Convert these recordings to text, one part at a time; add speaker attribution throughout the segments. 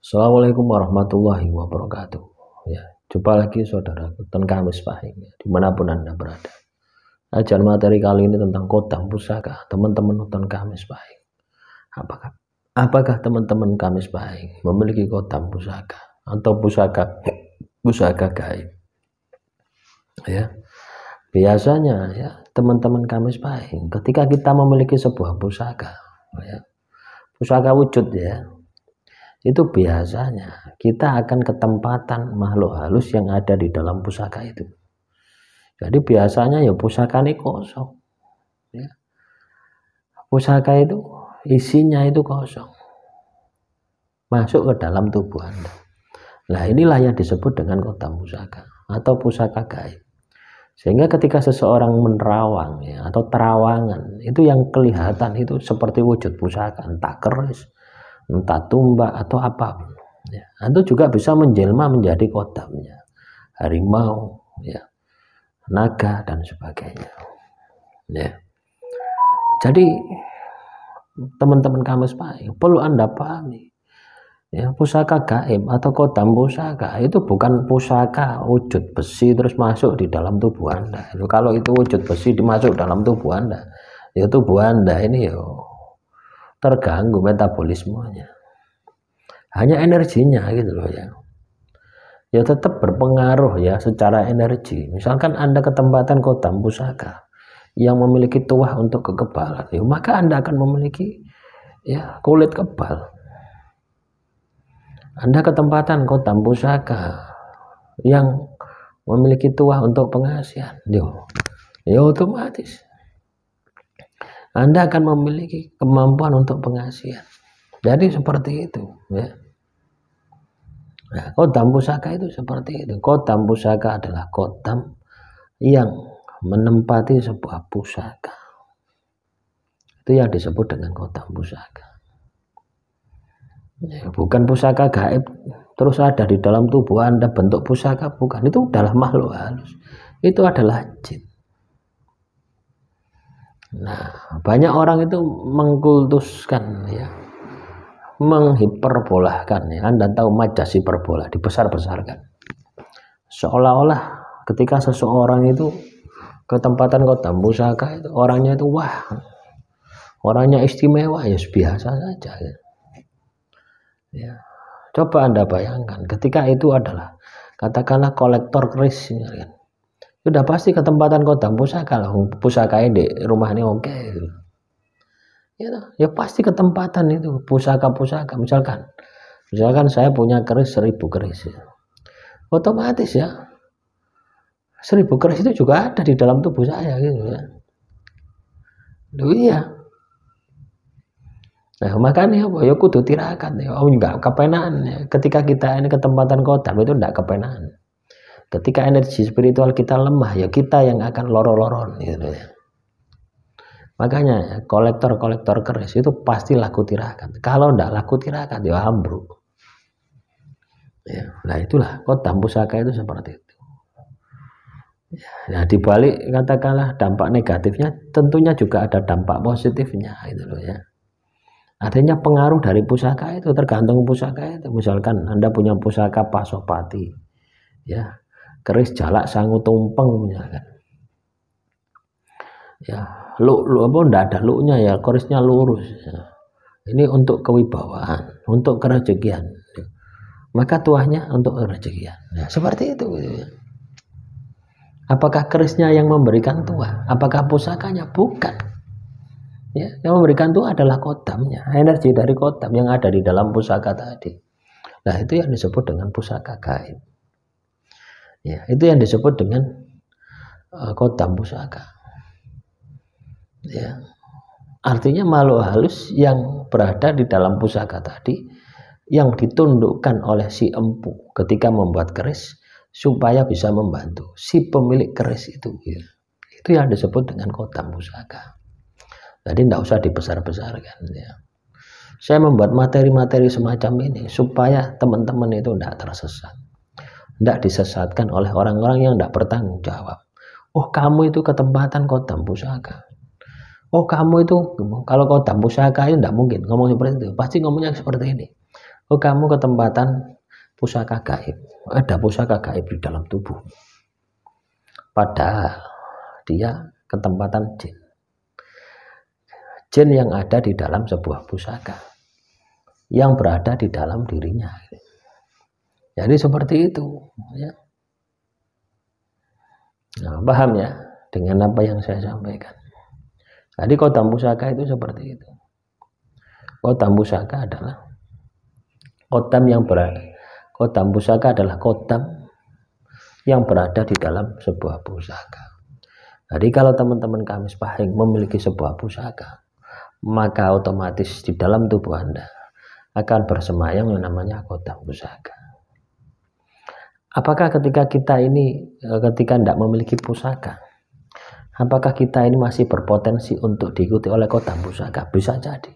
Speaker 1: Assalamualaikum warahmatullahi wabarakatuh. Ya, jumpa lagi saudara dan Kamis Pahing dimanapun Anda berada. Ajar materi kali ini tentang kodam pusaka. Teman-teman nonton Kamis Pahing. Apakah teman-teman Kamis Pahing memiliki kodam pusaka atau pusaka gaib? Ya, biasanya ya teman-teman Kamis Pahing ketika kita memiliki sebuah pusaka, ya, pusaka wujud ya. Itu biasanya kita akan ketempatan makhluk halus yang ada di dalam pusaka itu. Jadi biasanya ya pusaka ini kosong ya. Pusaka itu isinya itu kosong, masuk ke dalam tubuh Anda. Nah, inilah yang disebut dengan kodam pusaka atau pusaka gaib. Sehingga ketika seseorang menerawang ya, atau terawangan, itu yang kelihatan itu seperti wujud pusaka, entah keris, entah tumbak atau apapun ya. Itu juga bisa menjelma menjadi kodamnya harimau ya, naga dan sebagainya ya. Jadi teman-teman Kamis Pahing perlu Anda pahami ya, pusaka gaib atau kodam pusaka itu bukan pusaka wujud besi terus masuk di dalam tubuh Anda. Kalau itu wujud besi dimasuk dalam tubuh Anda, ya tubuh Anda ini ya terganggu metabolismenya, hanya energinya gitu loh ya. Ya tetap berpengaruh ya secara energi. Misalkan Anda ketempatan kodam pusaka yang memiliki tuah untuk kekebalan, ya maka Anda akan memiliki ya kulit kebal. Anda ketempatan kodam pusaka yang memiliki tuah untuk pengasihan, ya otomatis Anda akan memiliki kemampuan untuk pengasihan. Jadi seperti itu ya. Nah, kodam pusaka itu seperti itu. Kodam pusaka adalah kodam yang menempati sebuah pusaka. Itu yang disebut dengan kodam pusaka. Ya, bukan pusaka gaib terus ada di dalam tubuh Anda bentuk pusaka, bukan. Itu adalah makhluk halus. Itu adalah jin. Nah, banyak orang itu mengkultuskan ya, menghiperbolahkan ya. Anda tahu majas hiperbola, dibesar-besarkan. Seolah-olah ketika seseorang itu ketempatan kodam pusaka itu orangnya itu wah, orangnya istimewa, ya biasa saja ya. Coba Anda bayangkan ketika itu adalah katakanlah kolektor keris ya, sudah pasti ketempatan kodam pusaka lah, pusaka di rumah ini oke gitu. Ya pasti ketempatan itu pusaka-pusaka. Misalkan saya punya keris 1000 keris ya. Otomatis ya 1000 keris itu juga ada di dalam tubuh saya gitu ya. Iya. Nah makanya ya kudu tirakat ya. Enggak kepenaan ya. Ketika kita ini ketempatan kodam itu enggak kepenaan. Ketika energi spiritual kita lemah ya kita yang akan loro-loron gitu ya. Makanya kolektor-kolektor keris itu pasti laku tirakat. Kalau enggak laku tirakat ya ambruk. Ya, nah itulah kodam pusaka itu seperti itu. Ya, dibalik katakanlah dampak negatifnya, tentunya juga ada dampak positifnya itu loh ya. Artinya pengaruh dari pusaka itu tergantung pusaka itu. Misalkan Anda punya pusaka Pasopati, ya keris jalak sangu tumpeng misalkan. Ya, lu apa enggak ada lunya ya, kerisnya lurus. Ya. Ini untuk kewibawaan, untuk kerezekian. Ya. Maka tuahnya untuk kerezekian. Nah, seperti itu. Ya. Apakah kerisnya yang memberikan tuah? Apakah pusakanya? Bukan. Ya, yang memberikan tuah adalah kodamnya, energi dari kodam yang ada di dalam pusaka tadi. Nah, itu yang disebut dengan pusaka gaib. Ya, itu yang disebut dengan kodam pusaka. Ya. Artinya makhluk halus yang berada di dalam pusaka tadi yang ditundukkan oleh si empu ketika membuat keris supaya bisa membantu si pemilik keris itu ya. Itu yang disebut dengan kodam pusaka. Jadi tidak usah dibesar-besarkan ya. Saya membuat materi-materi semacam ini supaya teman-teman itu tidak tersesat, tidak disesatkan oleh orang-orang yang tidak bertanggung jawab. Oh kamu itu ketempatan kodam pusaka. Oh kamu itu kalau kodam pusaka itu tidak mungkin ngomong seperti itu, pasti ngomongnya seperti ini. Oh, kamu ketempatan pusaka gaib. Ada pusaka gaib di dalam tubuh. Padahal dia ketempatan jin. Jin yang ada di dalam sebuah pusaka yang berada di dalam dirinya. Jadi seperti itu, ya. Nah, paham ya dengan apa yang saya sampaikan. Jadi kodam pusaka itu seperti itu. Kodam pusaka adalah kodam yang berada. Kodam pusaka adalah kodam yang berada di dalam sebuah pusaka. Jadi kalau teman-teman Kamis Pahing memiliki sebuah pusaka, maka otomatis di dalam tubuh Anda akan bersemayam yang namanya kodam pusaka. Apakah ketika kita ini, ketika tidak memiliki pusaka, apakah kita ini masih berpotensi untuk diikuti oleh kodam pusaka? Bisa jadi.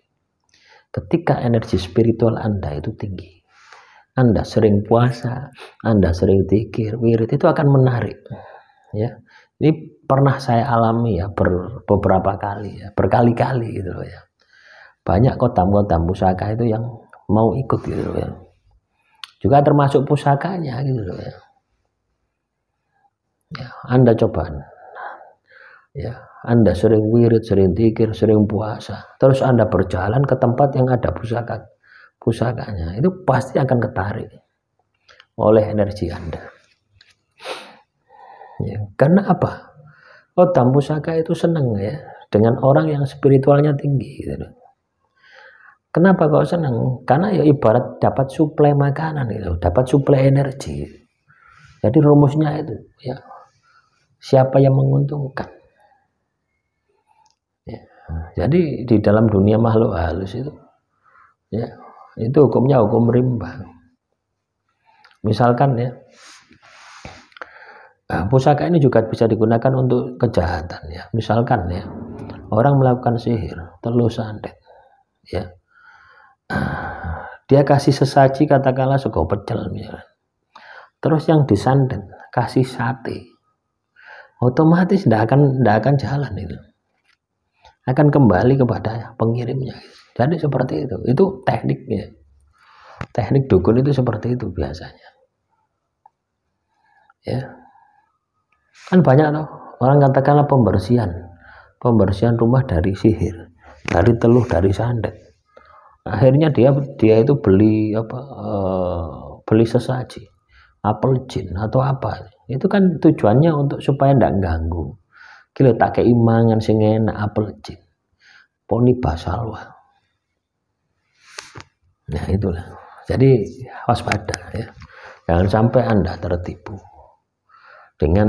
Speaker 1: Ketika energi spiritual Anda itu tinggi, Anda sering puasa, Anda sering zikir, wirid, itu akan menarik. Ya, ini pernah saya alami ya beberapa kali, ya, berkali-kali gitu loh ya. Banyak kodam-kodam pusaka itu yang mau ikut gitu loh ya. Juga termasuk pusakanya gitu loh ya. Ya, Anda coba, ya, Anda sering wirid, sering zikir, sering puasa, terus Anda berjalan ke tempat yang ada pusakanya, itu pasti akan ketarik oleh energi Anda. Ya, karena apa? Kodam pusaka itu senang ya dengan orang yang spiritualnya tinggi gitu. Kenapa kok senang? Karena ya ibarat dapat suplai makanan gitu, dapat suplai energi. Jadi rumusnya itu ya, siapa yang menguntungkan. Ya, jadi di dalam dunia makhluk halus itu, ya, itu hukumnya hukum rimba. Misalkan ya, pusaka ini juga bisa digunakan untuk kejahatan ya. Misalkan ya, orang melakukan sihir, telus santet, ya. Dia kasih sesaji katakanlah sego pecel misalkan. Terus yang disantet kasih sate, otomatis tidak akan jalan itu, akan kembali kepada pengirimnya. Jadi seperti itu tekniknya. Teknik dukun itu seperti itu biasanya. Ya, kan banyak loh orang katakanlah pembersihan rumah dari sihir, dari teluh, dari santet. Akhirnya dia itu beli beli sesaji, apel jin atau apa. Itu kan tujuannya untuk supaya tidak ganggu. Kilo tak keimangan sing enak apel jin, poni basalwa. Nah itulah. Jadi waspada ya. Jangan sampai Anda tertipu dengan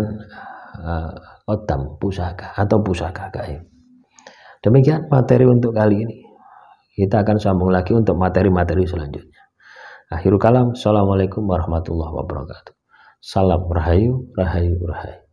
Speaker 1: kodam pusaka atau pusaka gaib. Demikian materi untuk kali ini. Kita akan sambung lagi untuk materi-materi selanjutnya. Akhirul kalam. Assalamualaikum warahmatullahi wabarakatuh. Salam rahayu, rahayu, rahayu.